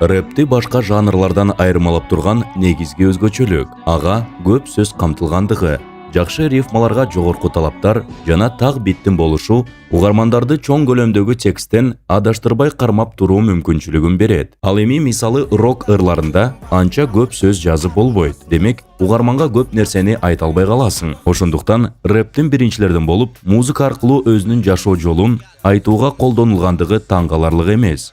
Рэпти башка жанрлардан айырмалап турган негизги өзгөчөлүк, ага көп сөз камтылгандыгы, жакшы рифмаларга жогорку талаптар жана так биттин болушу угармандарды чоң көлөмдөгү тексттен адаштырбай кармап туруу мүмкүнчүлүгүн берет. Ал эми мисалы рок ырларында анча көп сөз жазып болбойт. Демек, угарманга көп нерсени айта албай каласың. Ошондуктан рэптин биринчилерден болуп, музыка аркылуу өзүнүн жашоо жолун айтууга колдонулгандыгы таң каларлык эмес.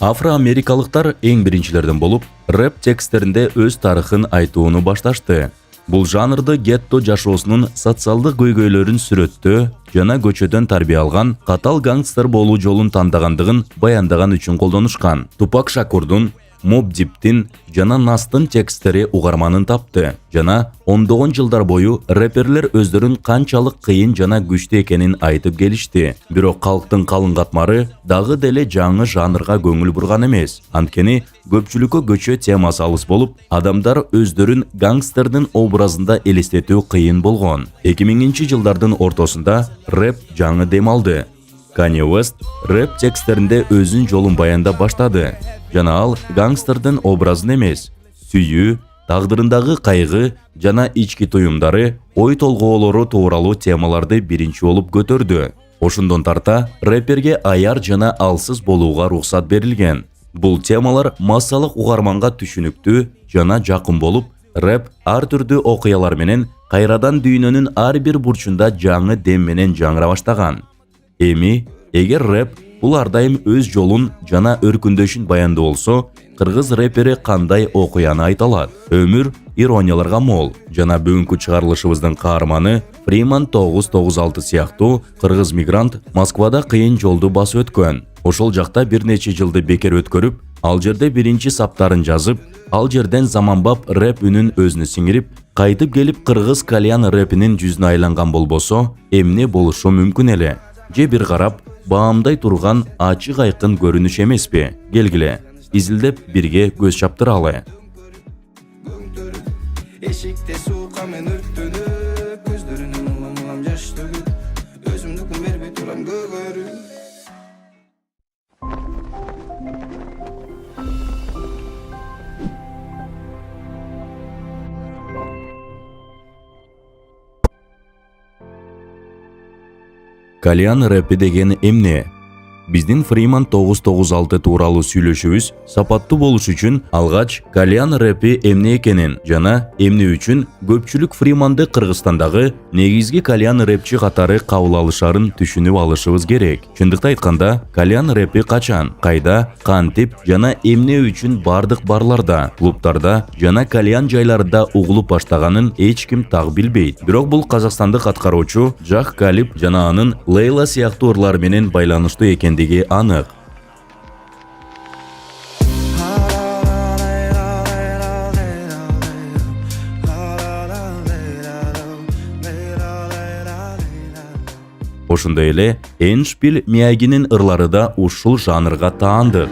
Афро-америкалыктар эң биринчилерден болуп, рэп тексттеринде өз тарыхын айтууну башташты. Бул жанрды гетто жашоосунун социалдык көйгөйлөрүн сүрөттөө жана көчөдөн тарбия алган катал гангстер болуу жолун тандагандыгын баяндаган үчүн колдонушкан. Тупак Шакурдун, Mobb Deep'тин жана Настын тексттери угарманын тапты жана ондогон жылдар бою рэперлер өздөрүн канчалык кыйын жана күчтүү экенин айтып келишти. Бирок калктын калың катмары дагы деле жаңы жанрга көңүл бурган эмес. Анткени көпчүлүккө көчө темасы алыс болуп, адамдар өздөрүн гангстердин образында элестетүү кыйын болгон. 2000 жылдардын ортосунда рэп жаңы дем алды. Kanye West рэп тексттеринде өзүнүн жолун баяндап баштады. Жана ал гангстердин образын эмес, сүйүү, тагдырындагы кайгы жана ички туюмдары, ой толгоолору тууралуу темаларды биринчи болуп көтөрдү. Ошондон тарта рэперге аяр жана алсыз болууга уруксат берилген. Бул темалар массалык угарманга түшүнүктүү жана жакын болуп, рэп ар түрдүү окуялар менен кайрадан дүйнөнүн ар бир бурчунда жаңы дем менен жаңыра баштаган. Эми, эгер рэп бул ар дайым өз жолун жана өркүндөшүн баяндоо болсо, кыргыз рэпери кандай окуяны айта алат? Өмүр иронияларга мол жана бүгүнкү чыгарылышыбыздын каарманы Freeman 996 сыяктуу кыргыз мигрант Москвада кыйын жолду басып өткөн. Ошол жакта бир нече жылды бекер өткөрүп, ал жерде биринчи саптарын жазып, ал жерден заманбап рэп үнүн өзүнө сиңирип, кайтып келип кыргыз кальян рэпинин жүзүнө айланган болбосо, эмне болушу мүмкүн эле? Же бир карап, баамдай турган ачык айкын көрүнүш эмеспи? Келгиле, изилдеп бирге көз чаптыралы. Эшикте суукка мен өрттөнүп, көздөрүнөн улам жаш төгүп, өзүмдүкүн бербей турам көгөрүп. Кальян рэпи деген эмне? Биздин Freeman 996 тууралуу сүйлөшүүбүз сапаттуу болуш үчүн алгач кальян рэпи эмне экенин жана эмне үчүн көпчүлүк Freemanды Кыргызстандагы негизги кальян рэпчи катары кабыл алышарын түшүнүп алышыбыз керек. Чындыкты айтканда, кальян рэпи качан, кайда, кантип жана эмне үчүн бардык барларда, клубтарда жана кальян жайларында угулуп баштаганын эч ким так билбейт. Бирок бул казакстандык аткаруучу Жах Калиб жана анын Лейла сыяктуу ырлар менен байланыштуу экендиги анык. Ошондой эле Эншпиль Миягинин ырлары да ушул жанрга таандык.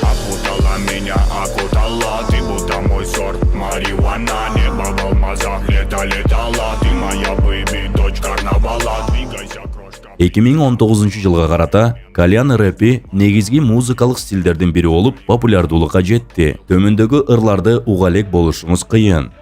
Окутала меня, окутала, ты будто мой сорт марихуана, небо в алмазах летала, ты моя бэйби, дочь карнавала, двигайся, крошка. 2019 жылга карата кальян рэпи негизги музыкалык стилдердин бири болуп популярдуулукка жетти. Төмөндөгү ырларды уга элек болушуңуз кыйын.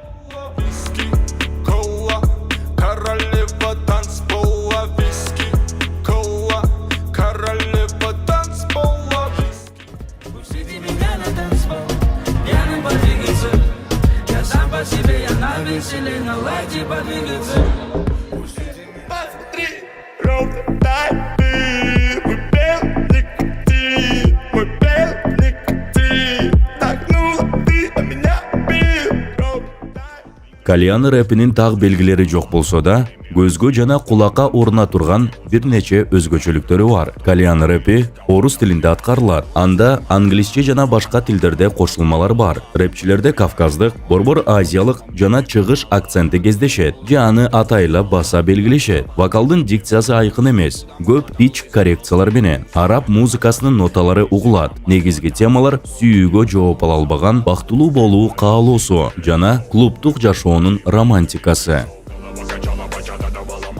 Кальян рэпинин так белгилери жок болсо да, көзгө жана кулакка уруна турган бир нече өзгөчөлүктөрү бар. Кальян рэпи орус тилинде аткарылат. Анда англисче жана башка тилдерде кошулмалар бар. Рэпчилерде кавказдык, борбор азиялык жана чыгыш акценти кездешет. Же аны атайлап баса белгилешет. Вокалдын дикциясы айкын эмес. Көп пич коррекциялар менен араб музыкасынын ноталары угулат. Негизги темалар сүйүүгө жооп ала албаган бактылуу болуу каалоосу жана клубтук жашоонун романтикасы.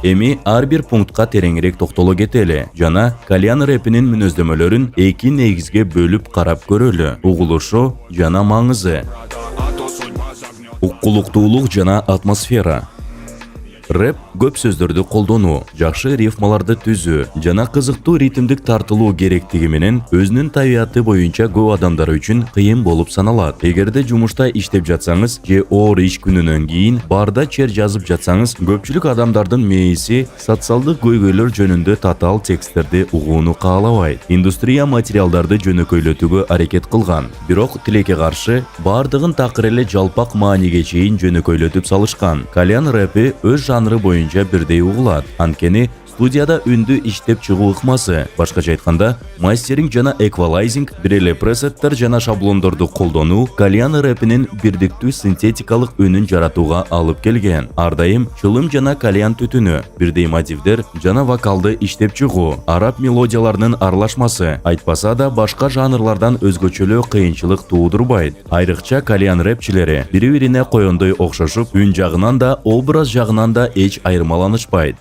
Эми ар бир пунктка тереңирээк токтоло кетели жана кальян рэпинин мүнөздөмөлөрүн эки негизге бөлүп карап көрөлү: угулушу жана маңызы. Уккулуктуулук жана атмосфера. Рэп көп сөздөрдү колдонуу, жакшы рифмаларды түзүү жана кызыктуу ритмдик тартылуу керектиги менен өзүнүн табияты боюнча көп адамдар үчүн кыйын болуп саналат. Эгерде жумушта иштеп жатсаңыз же оор иш күнүнөн кийин барда чер жазып жатсаңыз, көпчүлүк адамдардын мээси социалдык көйгөйлөр жөнүндө татаал тексттерди угууну каалабайт. Индустрия материалдарды жөнөкөйлөтүүгө аракет кылган, бирок тилекке каршы бардыгын такыр эле жалпак мааниге чейин жөнөкөйлөтүп салышкан. Кальян рэпи өз жанры боюнча бирдей угулат. Анткени студияда үндү иштеп чыгуу ыкмасы, башкача айтканда, мастеринг жана эквалайзинг, бир эле пресеттер жана шаблондорду колдонуу кальян рэпинин бирдиктүү синтетикалык үнүн жаратууга алып келген. Ар дайым чылым жана кальян түтүнү, бирдей мотивдер жана вокалды иштеп чыгуу, араб мелодияларынын аралашмасы, айтпаса да башка жанрлардан өзгөчөлөө кыйынчылык туудурбайт. Айрыкча кальян рэпчилери бири-бирине коёндой окшошуп, үн жагынан да, образ жагынан да эч айырмаланышпайт.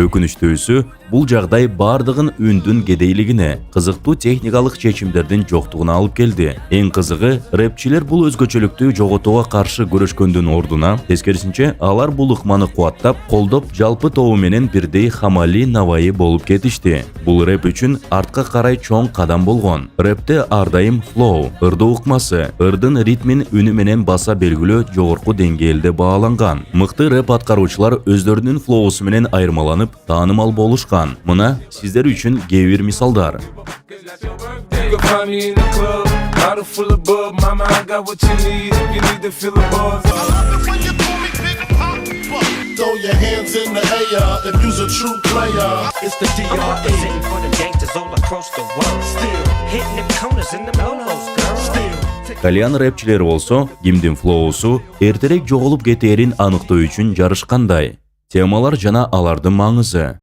Өкүнүчтүүсү, бул жагдай бардыгын үндүн кедейлигине, кызыктуу техникалык чечимдердин жоктугуна алып келди. Эң кызыгы, рэпчилер бул өзгөчөлүктү жоготууга каршы күрөшкөндүн ордуна, тескерисинче, алар бул ыкманы кубаттап, колдоп, жалпы тобу менен бирдей хамали навайы болуп кетишти. Бул рэп үчүн артка карай чоң кадам болгон. Рэпте ар дайым флоу, ырдоо ыкмасы, ырдын ритмин үнү менен баса белгилөө жогорку деңгээлде бааланган. Мыкты рэп аткаруучулар өздөрүнүн флоусу менен айырмаланып, таанымал болушкан. Мына сиздер үчүн кээ бир мисалдар. Throw your hands in the air if you's a true player. It's the DRE sitting for the gangsters all across the world. Still hitting them corners in the lolos, girl. Still. Кальян рэпчилери болсо, кимдин флоусу эртерээк жоголуп кетээрин аныктоо үчүн жарышкандай. Темалар жана алардын маңызы.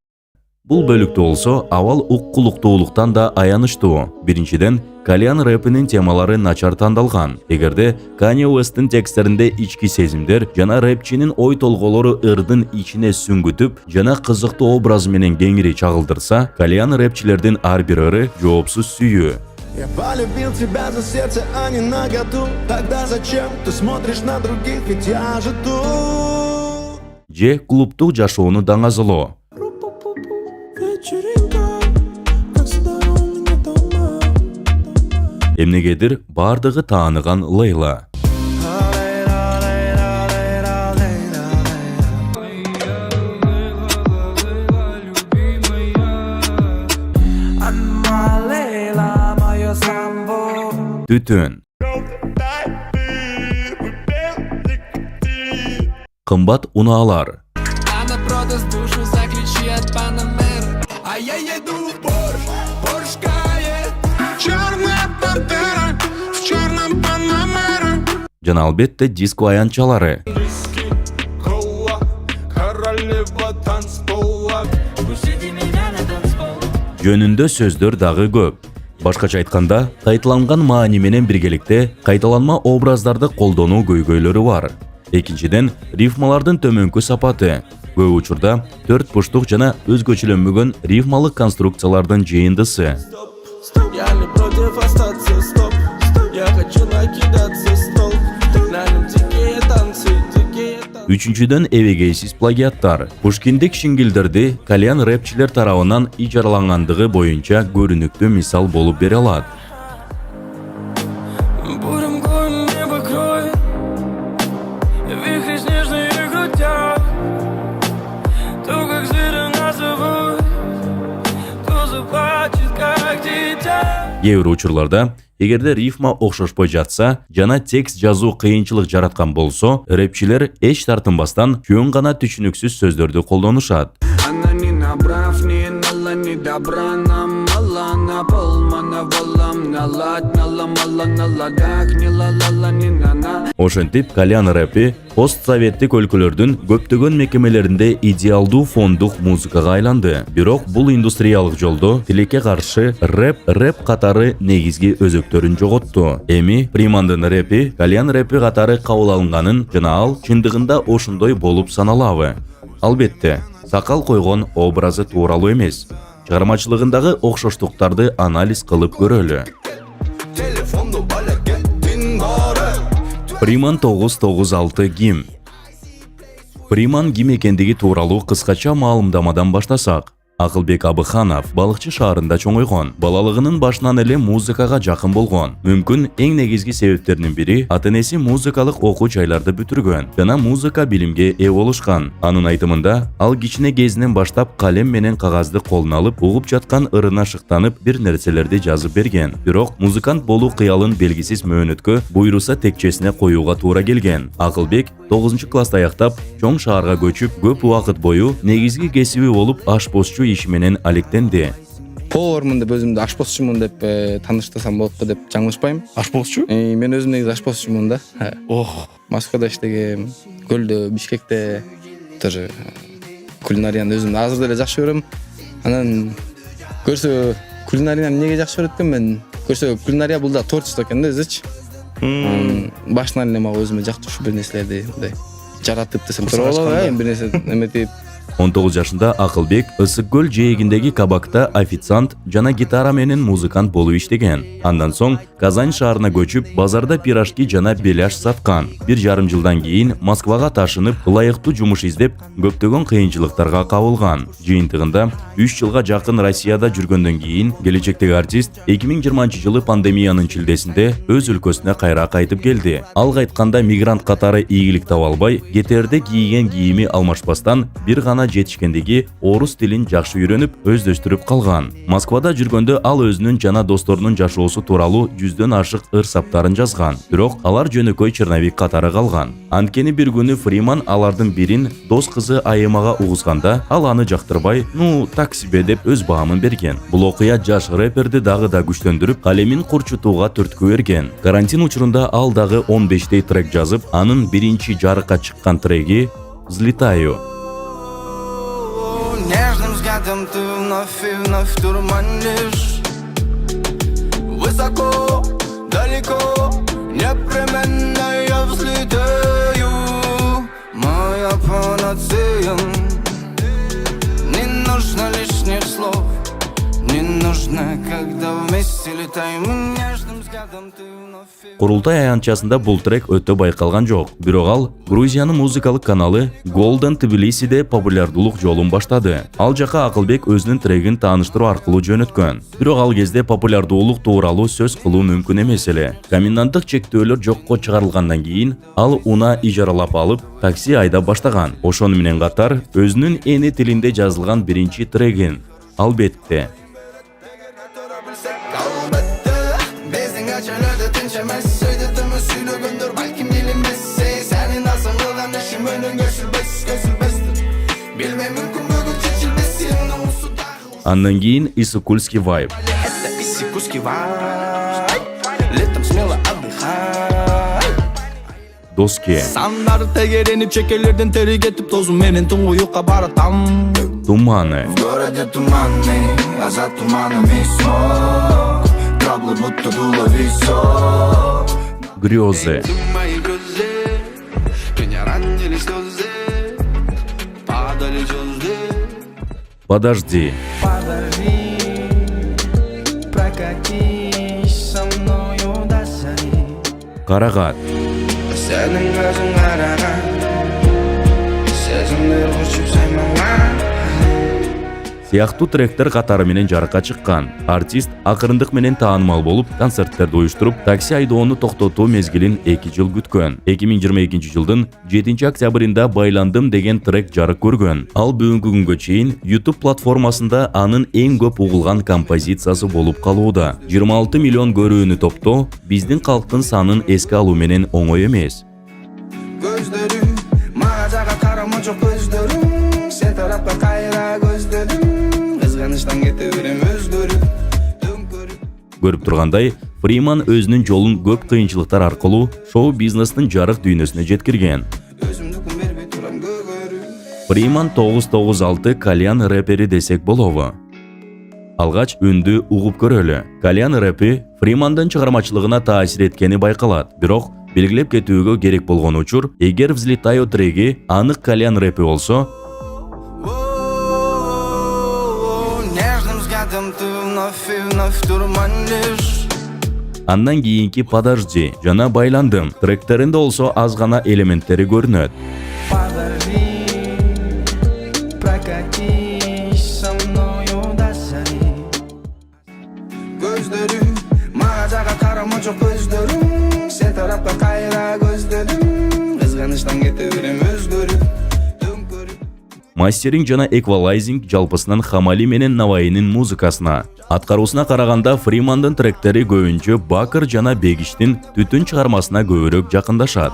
Бул бөлүктө болсо, авал уккулуктуулуктан да аянычтуу. Биринчиден, кальян рэпинин темалары начар тандалган. Эгерде Kanye West'ин тексттеринде ички сезимдер жана рэпчинин ой толголору ырдын ичине сүңгүтүп жана кызыктуу образ менен кеңири чагылдырса, кальян рэпчилердин ар бир ыры жоопсуз сүйүү. Я полюбил тебя за сердце, а не на году. Тогда зачем ты смотришь на других, ведь я же тут. Же клубтук жашоону даңазылоо. Эмнегедир бардыгы тааныган Лейла. Түтүн. Кымбат унаалар. Она продаст душу за ключи от Панамера. А я еду в Порш Кайен. Черная пантера в черном Панамера. Жана албетте диско аянчалары. Жөнүндө сөздөр дагы көп. Башкача айтканда, кайталанган маани менен биргеликте кайталанма образдарды колдонуу көйгөйлөрү бар. Экинчиден, рифмалардын төмөнкү сапаты. Көп учурда 4 буштук жана өзгөчөлөнбөгөн рифмалык конструкциялардын жыйындысы. Я не против остаться, стоп. Я хочу накидаться стол. На нем дикие танцы, дикие танцы. Үчүнчүдөн, эбегейсиз плагиаттар. Пушкиндик шингилдерди кальян рэпчилер тарабынан ижаралангандыгы боюнча көрүнүктүү мисал болуп бере алат. Бурым гонь небо кроет. Вихри снежные крутят. То, как зверя назовут, то заплачет, как дитя. Кээ бир учурларда, эгерде рифма окшошпой жатса жана текст жазуу кыйынчылык жараткан болсо, рэпчилер эч тартынбастан жөн гана түшүнүксүз сөздөрдү колдонушат. Она не набрав, ни нала, ни добра, нам мало, она полмана валам налат налам налладак нилалала нинана. Ошентип кальян рэпи постсоветтик өлкөлөрдүн көптөгөн мекемелеринде идеалдуу фондук музыкага айланды. Бирок бул индустриялык жолдо тилекке каршы рэп катары негизги өзөктөрүн жоготту. Эми Примандын рэпи кальян рэпи катары кабыл алынганын жана ал чындыгында ошондой болуп саналабы? Албетте, сакал койгон образы тууралуу эмес. Чыгармачылыгындагы окшоштуктарды анализ кылып көрөлү. Приман 996 гим. Приман ким экендиги тууралуу кыскача маалымдамадан баштасак. Акылбек Абыханов балыкчы шаарында чоңойгон. Балалыгынын башынан эле музыкага жакын болгон. Мүмкүн эң негизги себептердин бири ата-энеси музыкалык окуу жайларды бүтүргөн жана музыка билимге ээ болушкан. Анын айтымында, ал кичине кезинен баштап калем менен кагазды колуна алып, угуп жаткан ырына шыктанып бир нерселерди жазып берген. Бирок музыкант болуу кыялын белгисиз мөөнөткө буйруса текчесине коюуга туура келген. Акылбек 9-класста аяктап, чоң шаарга көчүп, көп убакыт бою негизги кесиби болуп ашпозчу иши менен алектенди. Повармын деп өзүмдү ашпозчумун деп тааныштасам болот деп жаңылышпайм. Ашпозчу? Мен өзүм негизи ашпозчумун да. Ох, Москвада иштегем, Көлдө, Бишкекте тоже кулинарияны өзүм азыр деле жакшы көрөм. Анан көрсө кулинарияны эмнеге жакшы көрөт экен мен? Көрсө кулинария бул да творчество экен да өзүчү. Башынан эле мага өзүмө жактуушуу бир нерселерди мындай жаратып десем туура болобу? Бир нерсе эметип 19 жашында Акылбек Ысык көл жээгиндеги кабакта официант жана гитара менен музыкант болуп иштеген. Андан соң Казань шаарына көчүп, базарда пирожки жана беляш саткан. 1,5 жылдан кийин Москвага ташынып, ылайыктуу жумуш издеп, көптөгөн кыйынчылыктарга кабылган. Жыйынтыгында 3 жылга жакын Россияда жүргөндөн кийин келечектеги артист 2020 жылы пандемиянын чилдесинде өз өлкөсүнө кайра кайтып келди. Ал кайтканда мигрант катары ийгилик таба албай, кетерде кийген кийими алмашпастан бир гана жетишкендиги орус тилин жакшы үйрөнүп, өздөштүрүп калган. Москвада жүргөндө ал өзүнүн жана досторунун жашоосу тууралуу 100дөн ашык ыр саптарын жазган. Бирок алар жөнөкөй черновик катары калган. Анткени бир күнү Фриман алардын бирин дос кызы Айымага угузганда, ал аны жактырбай, так себе деп өз баамын берген. Бул окуя жаш рэперди дагы да күчтөндүрүп, калемин курчутууга түрткү берген. Карантин учурунда ал дагы 15 трек жазып, анын биринчи жарыкка чыккан треги «Взлетаю». Нежным взглядом ты вновь и вновь дурманишь. Высоко, далеко, непременно я взлетаю. Моя панацея. Не нужно лишних слов, не нужно, когда вместе летаем. Нежным взглядом ты вновь и Курултай аянтчасында бул трек өтө байкалган жок. Бирок ал Грузиянын музыкалык каналы Golden Tbilisi'de популярдуулук жолун баштады. Ал жака Акылбек өзүнүн трегин тааныштыруу аркылуу жөнөткөн. Бирок ал кезде популярдуулук тууралуу сөз кылуу мүмкүн эмес эле. Коменданттык чектөөлөр жокко чыгарылгандан кийин ал унаа ижаралап алып, такси айдап баштаган. Ошону менен катар өзүнүн эни тилинде жазылган биринчи трегин «Албетте». Андан кийин Иссыкульский вайб. Доски. Sanlar tegerenip çekelerden teri getip tozum menin tuңгуюкка баратам. Туманы. в городе туманный, а за туманами смог. Траблы будто дуло висок. Грезы. Мои грезы, меня ранили слезы, падали звезды. Подожди. Подожди, прокатись со мною до зари. Карагат. Senin gözün karakan, сезимдер кучуп саймаган. Сыяктуу тректер катары менен жарыкка чыккан. Артист акырындык менен таанымал болуп, концерттерди уюштуруп, такси айдоону токтотуу мезгилин 2 жыл күткөн. 2022 жылдын 7 октябрында «Байландым» деген трек жарык көргөн. Ал бүгүнкү күнгө чейин YouTube платформасында анын эң көп угулган композициясы болуп калууда. 26 миллион көрүүнү топтоо биздин калктын санын эске алуу менен оңой эмес. Gözlerim, mağazaga karama çok özlerim. Sen tarafta kayra gözlerim. Kızganıştan getirdim özgürüm. Көрүп тургандай, Фриман өзүнүн жолун көп кыйынчылыктар аркылуу шоу-бизнестин жарык дүйнөсүнө жеткирген. Фриман 996 кальян рэпери десек болобу. Алгач үндү угуп көрөлү. Кальян рэпи Фримандын чыгармачылыгына таасир эткени байкалат. Бирок белгилеп кетүүгө керек болгон учур, эгер «Взлетаю» треги анык кальян рэпи болсо, андан кийинки «Подожди» жана «Байландым» тректеринде болсо аз гана элементтери көрүнөт. Мастеринг жана эквалайзинг жалпысынан Хамали менен Навайинин музыкасына. Аткаруусуна караганда Фримандын тректери көбүнчө Бакыр жана Бегиштин Түтүн чыгармасына көбүрөөк жакындашат.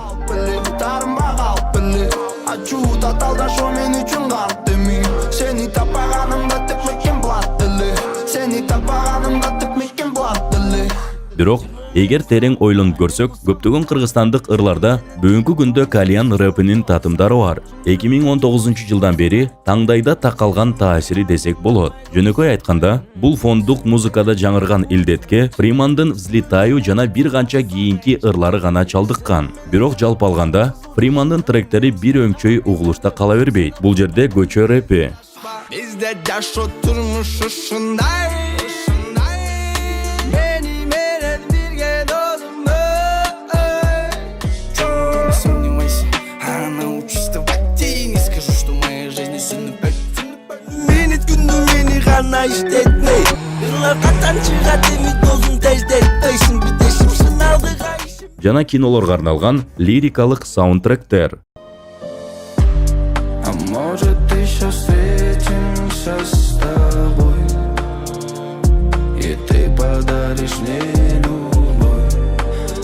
Бирок эгер терең ойлонуп көрсөк, көптөгөн кыргызстандык ырларда бүгүнкү күндө кальян рэпинин татымдары бар. 2019 жылдан бери таңдайда такалган таасири десек болот. Жөнөкөй айтканда, бул фондук музыкада жаңырган илдетке Фримандын «Взлетаю» жана бир канча кийинки ырлары гана чалдыккан. Бирок жалпы алганда, Фримандын тректери бир өңчөй угулушта кала бербейт. Бул жерде көчө рэпи. Бизде жашоо турмуш ушундай. Жана кинолорго арналган лирикалык саундтректер. А может еще встретимся с тобой, и ты подаришь мне любовь,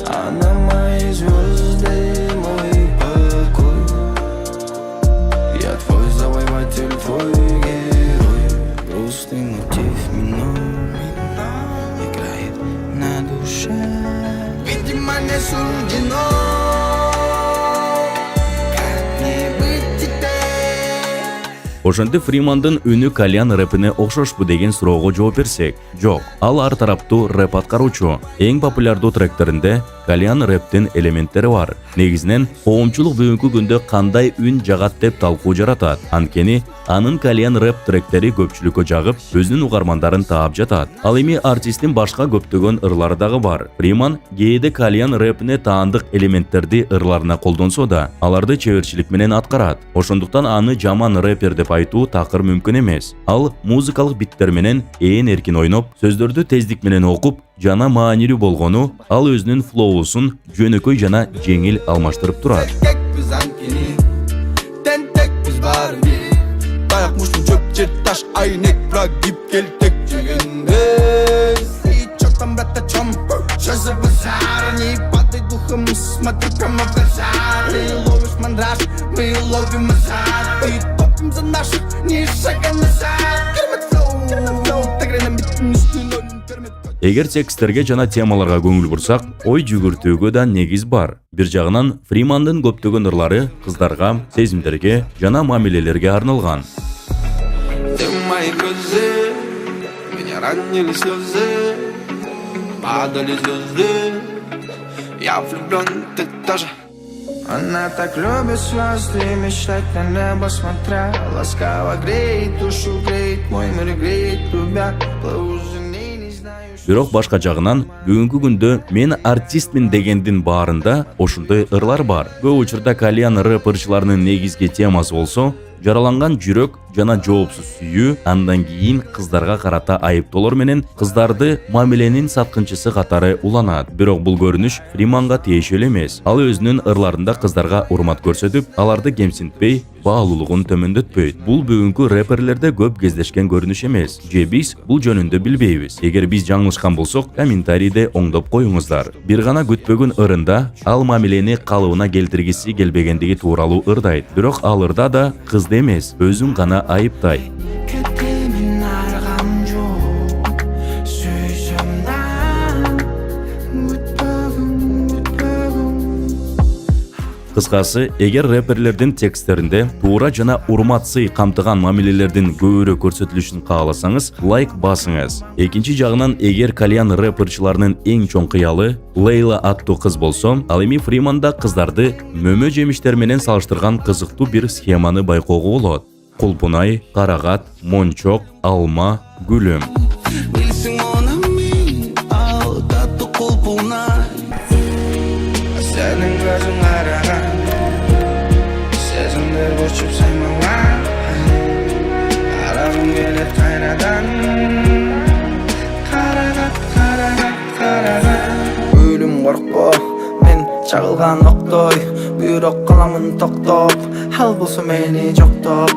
а на мои звезды мой покой. Я твой завоеватель, твой герой. Грустный мотив минор играет на душе. Видимо, не суждено. Ошондо Фримандын үнү кальян рэпине окшошпу деген суроого жооп берсек, жок. Ал ар тараптуу рэп аткаруучу. Эң популярдуу тректеринде кальян рэптин элементтери бар. Негизинен коомчулук бүгүнкү күндө кандай үн жагат деп талкуу жаратат. Анткени анын кальян рэп тректери көпчүлүккө жагып, өзүнүн угармандарын таап жатат. Ал эми артисттин башка көптөгөн ырлары дагы бар. Фриман кээде кальян рэпине таандык элементтерди ырларына колдонсо да, аларды чеберчилик менен аткарат. Ошондуктан аны жаман рэпер деп айтуу такыр мүмкүн эмес. Ал музыкалык биттер менен ээн эркин ойноп, сөздөрдү тездик менен окуп, жана маанилүү болгону, ал өзүнүн флоусун жөнөкөй жана жеңил алмаштырып турат. Эгер тексттерге жана темаларга көңүл бурсак, ой жүгүртүүгө да негиз бар. Бир жагынан Фримандын көптөгөн ырлары кыздарга, сезимдерге жана мамилелерге арналган. Ты мои глаза, меня ранили слезы, падали звезды, я влюблен, ты тоже. Она так любит звезды, мечтать на небо смотря, ласкаво греет душу, греет мой мир, греет любя, плыву за ней, не знаю. Бирок башка жагынан бүгүнкү күндө мен артистмин дегендин баарында ошондой ырлар бар. Көп учурда кальян рэп ырчыларынын негизги темасы болсо, жараланган жүрөк жана жоопсуз сүйүү, андан кийин кыздарга карата айыптоолор менен кыздарды мамиленин саткынчысы катары уланат. Бирок бул көрүнүш Фриманга тиешелүү эмес. Ал өзүнүн ырларында кыздарга урмат көрсөтүп, аларды кемсинтпей, баалуулугун төмөндөтпөйт. Бул бүгүнкү рэперлерде көп кездешкен көрүнүш эмес. Же биз бул жөнүндө билбейбиз. Эгер биз жаңылышкан болсок, комментарийде оңдоп коюңуздар. Бир гана күтпөгөн ырында ал мамилени калыбына келтиргиси келбегендиги тууралуу ырдайт. Бирок ал ырда да кызды эмес, өзүн гана айыптайт. Кыскасы, эгер рэперлердин тексттеринде туура жана урматсый камтыган мамилелердин көбүрөөк көрсөтүлүшүн кааласаңыз, лайк басыңыз. Экинчи жагынан, эгер кальян рэперчиларынын эң чоң кыялы Лейла аттуу кыз болсо, ал эми Фриманда кыздарды мөмө жемиштер менен салыштырган кызыктуу бир схеманы байкоого болот. Кулпунай, карагат, мончок, алма, гүлүм. Bilsin ona min al tatlı kulpuna Senin gözün aragan Sezimler koşup saymama Arabım gelir kaynadan Karagat, karagat, karagat Ölüm korkma men çağılgan oktoy Büyrok kalamın toktop Hal bulsa meni çoktop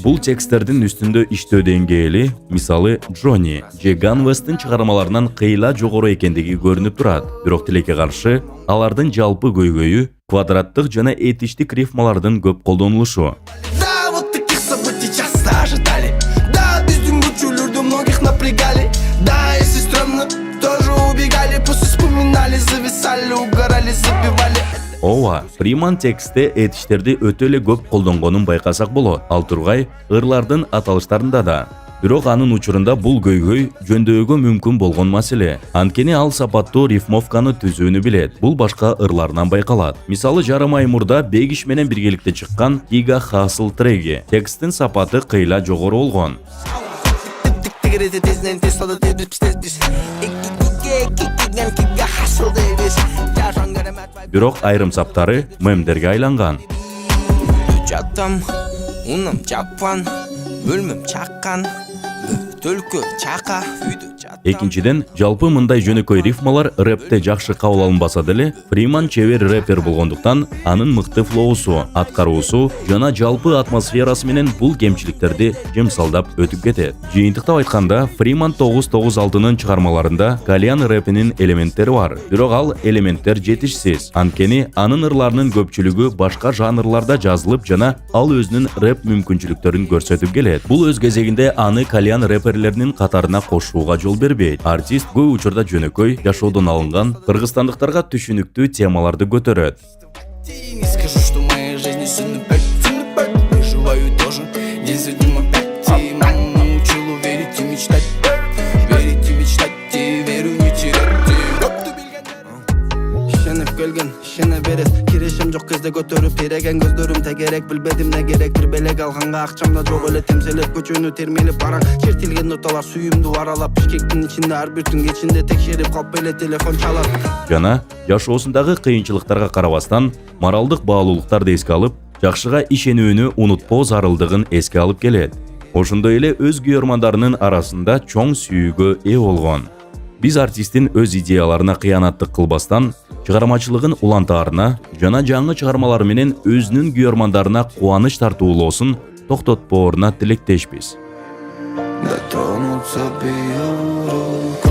Бул тексттердин үстүндө иштөө деңгээли, мисалы Джонни, же Ганвесттин чыгармаларынан кыйла жогору экендиги көрүнүп турат. Бирок тилекке каршы, алардын жалпы көйгөйү квадраттык жана этиштик рифмалардын көп колдонулушу. Да, вот таких событий часто ожидали Да, бездюм чулюрду многих напрягали Да, если стрёмно, тоже убегали После вспоминали, зависали, угорали, забивали Ооба, Фриман текстте этиштерди өтө эле көп колдонгонун байкасак болот. Ал тургай ырлардын аталыштарында да. Бирок анын учурунда бул көйгөй жөндөөгө мүмкүн болгон маселе. Анткени ал сапаттуу рифмовканы түзүүнү билет. Бул башка ырларынан байкалат. Мисалы, жарым ай мурда Бегиш менен биргеликте чыккан Giga Hustle треги. Тексттин сапаты кыйла жогору болгон. Бирок айрым саптары мемдерге айланган. Жаттым, унум жаппан, бөлмөм чаккан, төлкө чака, үйдө жаттым. Экинчиден, жалпы мындай жөнөкөй рифмалар рэпте жакшы кабыл алынбаса деле, Фриман чебер рэпер болгондуктан, анын мыкты флоусу, аткаруусу жана жалпы атмосферасы менен бул кемчиликтерди жемсалдап өтүп кетет. Жыйынтыктап айтканда, Фриман 996-нын чыгармаларында кальян рэпинин элементтери бар. Бирок ал элементтер жетишсиз. Анткени анын ырларынын көпчүлүгү башка жанрларда жазылып жана ал өзүнүн рэп мүмкүнчүлүктөрүн көрсөтүп келет. Бул өз кезегинде аны кальян рэперлеринин катарына кошууга жол бербейт. Артист көп учурда жөнөкөй, жашоодон алынган, кыргызстандыктарга түшүнүктүү темаларды көтөрөт. Не скажу, что моя жизнь сильно выживаю тоже. День за днем опять мама научила верить и мечтать. Верить и мечтать, и верю не терять. Шенеп келген, шене берет. Кирешим жок кезде көтөрүп тереген көздөрүм тегерек. Билбедим не керек, бир белек алганга акчамда жок эле темселеп көчөнү термелеп барам. Чертилген ноталар сүйүмдү аралап, Бишкектин ичинде ар бир түн кечинде текшерип калып эле телефон чалат. Жана жашоосундагы кыйынчылыктарга карабастан, моралдык баалуулуктарды эске алып, жакшыга ишенүүнү унутпоо зарылдыгын эске алып келет. Ошондой эле өз күйөрмандарынын арасында чоң сүйүүгө ээ болгон. Биз артисттин өз идеяларына кыянаттык кылбастан, чыгармачылыгын улантаарына жана жаңы чыгармалары менен өзүнүн күйөрмандарына кубаныч тартуулоосун токтотпооруна тилектешпиз. Дотронуться бью